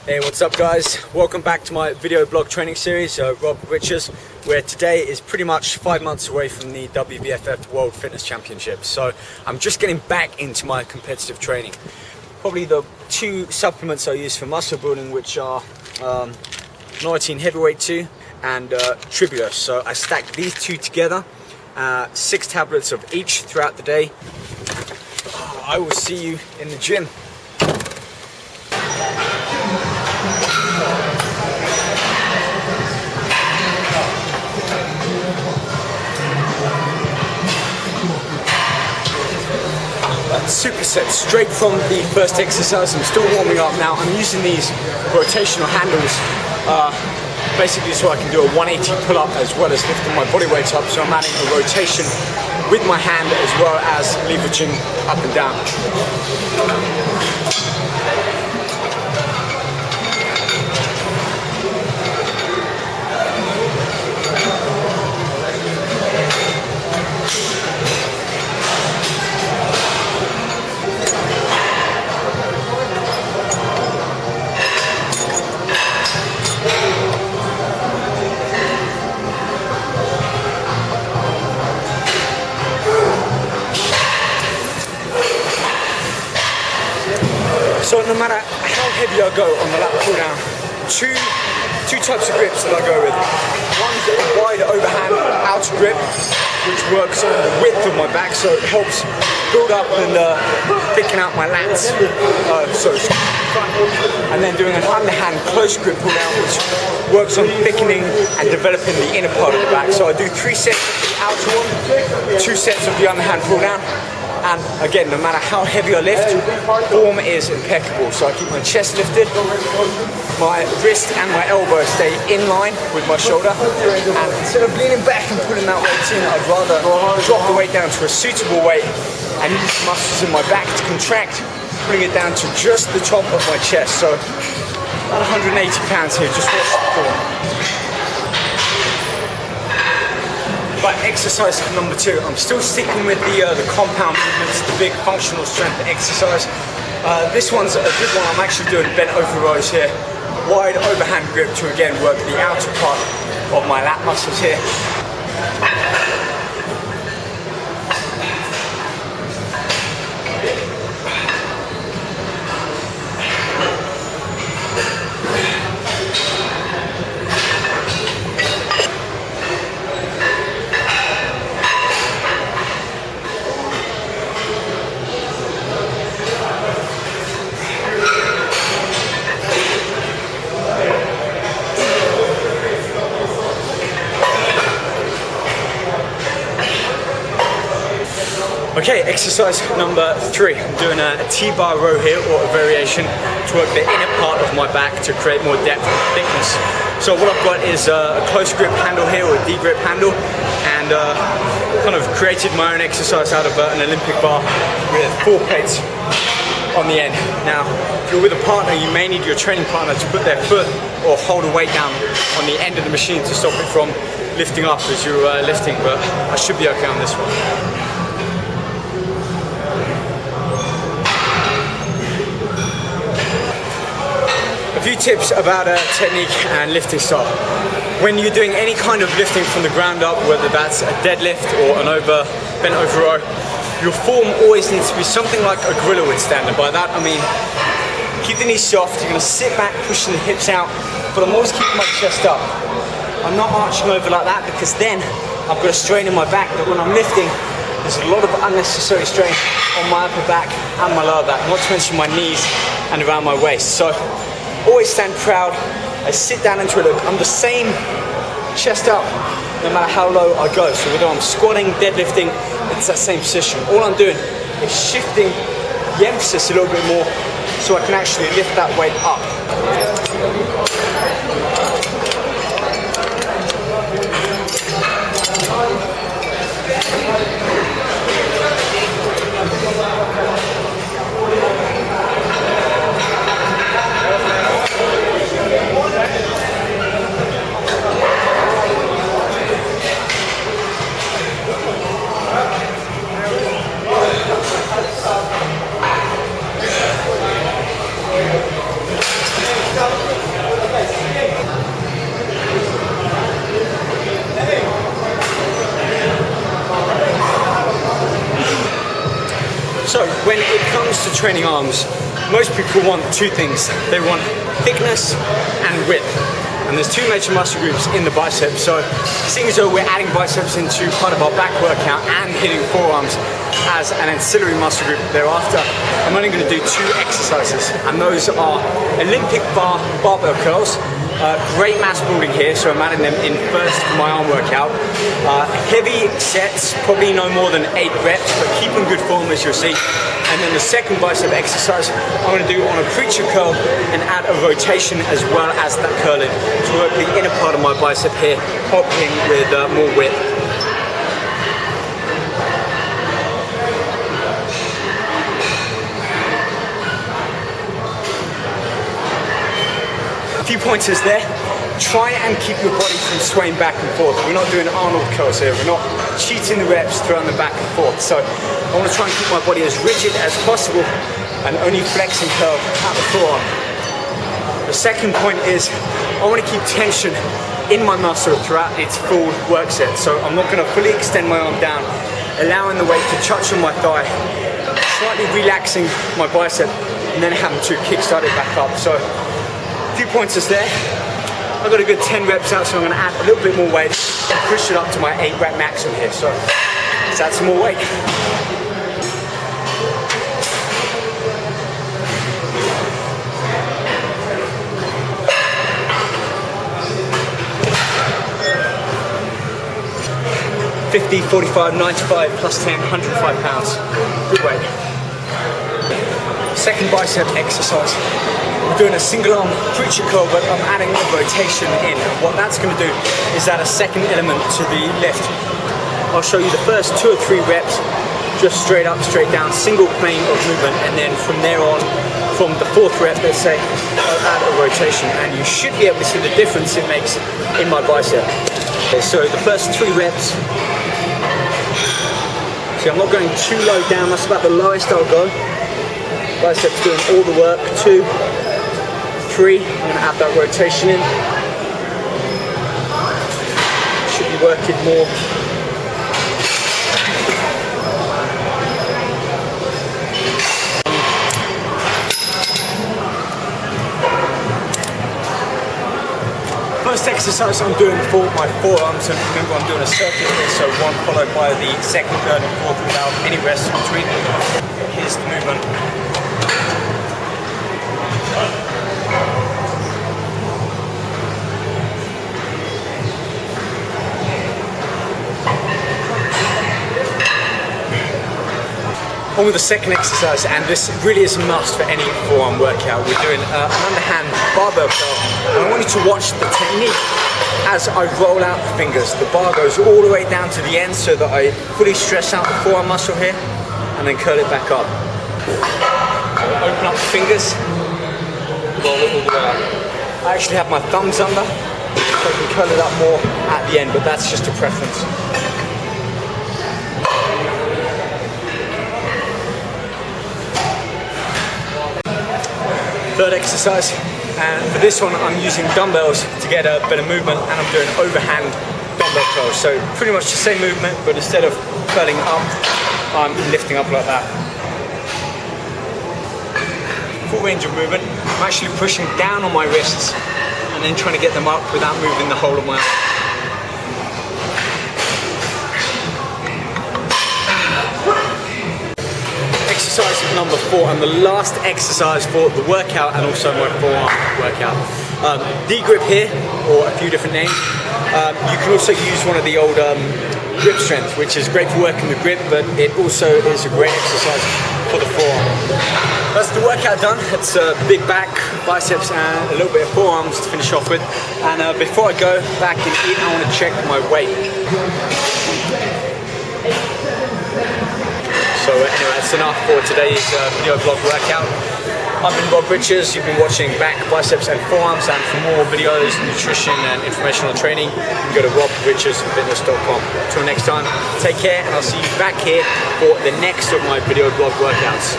Hey, what's up guys? Welcome back to my video blog training series, Rob Riches, where today is pretty much 5 months away from the WBFF World Fitness Championships. So I'm just getting back into my competitive training. Probably the two supplements I use for muscle building, which are Niotine Heavyweight 2 and Tribulus. So I stack these two together, 6 tablets of each throughout the day. I will see you in the gym. Superset straight from the first exercise. I'm still warming up now. I'm using these rotational handles basically so I can do a 180 pull-up as well as lifting my body weight up. So I'm adding a rotation with my hand as well as leveraging up and down. So no matter how heavy I go on the lat pull down, two types of grips that I go with. One's a wide overhand outer grip, which works on the width of my back, so it helps build up and thicken out my lats. And then doing an underhand close grip pull down, which works on thickening and developing the inner part of the back. So I do 3 sets of the outer one, 2 sets of the underhand pull down. And again, no matter how heavy I lift, form is impeccable. So I keep my chest lifted, my wrist and my elbow stay in line with my shoulder. And instead of leaning back and pulling that weight in, I'd rather drop the weight down to a suitable weight and use the muscles in my back to contract, bring it down to just the top of my chest. So about 180 pounds here, just watch the form. But exercise number 2, I'm still sticking with the compound movements, the big functional strength exercise. This one's a good one. I'm actually doing bent over rows here. Wide overhand grip to again work the outer part of my lat muscles here. Okay, exercise number 3. I'm doing a T-bar row here, or a variation, to work the inner part of my back to create more depth and thickness. So what I've got is a close grip handle here, or a D-grip handle, and kind of created my own exercise out of an Olympic bar with 4 plates on the end. Now, if you're with a partner, you may need your training partner to put their foot or hold a weight down on the end of the machine to stop it from lifting up as you're lifting, but I should be okay on this one. A few tips about technique and lifting style. When you're doing any kind of lifting from the ground up, whether that's a deadlift or an bent over row, your form always needs to be something like a gorilla would stand. And by that I mean, keep the knees soft, you're going to sit back pushing the hips out, but I'm always keeping my chest up. I'm not arching over like that because then I've got a strain in my back that when I'm lifting, there's a lot of unnecessary strain on my upper back and my lower back, not to mention my knees and around my waist. So always stand proud. I sit down into it. Look, I'm the same chest up no matter how low I go. So whether I'm squatting, deadlifting, it's that same position. All I'm doing is shifting the emphasis a little bit more so I can actually lift that weight up. training arms, most people want two things. They want thickness and width. And there's two major muscle groups in the bicep. So seeing as though we're adding biceps into part of our back workout and hitting forearms as an ancillary muscle group thereafter, I'm only going to do two exercises. And those are Olympic barbell curls. Great mass building here, so I'm adding them in first for my arm workout. Heavy sets, probably no more than 8 reps, but keep in good form as you'll see. And then the second bicep exercise I'm going to do on a preacher curl and add a rotation as well as that curling to work the inner part of my bicep here, helping with more width. A few pointers there. Try and keep your body from swaying back and forth. We're not doing Arnold curls here. We're not cheating the reps, throwing them back and forth. So I want to try and keep my body as rigid as possible and only flex and curl at the forearm. The second point is I want to keep tension in my muscle throughout its full work set. So I'm not going to fully extend my arm down, allowing the weight to touch on my thigh, slightly relaxing my bicep, and then having to kickstart it back up. So a few pointers there. I've got a good 10 reps out, so I'm going to add a little bit more weight and push it up to my 8 rep maximum here. So let's add some more weight. $50, $45, $95, plus 10, $105 pounds. Good weight. Second bicep exercise. I'm doing a single arm preacher curl, but I'm adding a rotation in. And what that's going to do is add a second element to the lift. I'll show you the first 2 or 3 reps, just straight up, straight down, single plane of movement, and then from there on, from the 4th rep, let's say, I'll add a rotation, and you should be able to see the difference it makes in my bicep. Okay, so the first 3 reps. See, I'm not going too low down. That's about the lowest I'll go. Biceps doing all the work. 2, 3, I'm going to add that rotation in. Should be working more. First exercise I'm doing for my forearms, and remember I'm doing a circuit here, so 1 followed by the 2nd, 3rd and 4th without any rest in between. Here's the movement. On with the second exercise, and this really is a must for any forearm workout. We're doing an underhand barbell curl, and I want you to watch the technique as I roll out the fingers. The bar goes all the way down to the end so that I fully stress out the forearm muscle here, and then curl it back up. Open up the fingers, roll it all the way up. I actually have my thumbs under, so I can curl it up more at the end, but that's just a preference. Third exercise, and for this one I'm using dumbbells to get a better movement, and I'm doing overhand dumbbell curls. So pretty much the same movement, but instead of curling up, I'm lifting up like that. Full range of movement. I'm actually pushing down on my wrists and then trying to get them up without moving the whole of my arm. Exercise number 4, and the last exercise for the workout and also my forearm workout. D-grip here, or a few different names. You can also use one of the old grip strength, which is great for working the grip, but it also is a great exercise for the forearm. That's the workout done. It's big back, biceps, and a little bit of forearms to finish off with. And before I go back and eat, I want to check my weight. So anyway, that's enough for today's video blog workout. I've been Rob Richards. You've been watching back, biceps and forearms, and for more videos, nutrition and informational training, you can go to robrichardsfitness.com. Until next time, take care, and I'll see you back here for the next of my video blog workouts.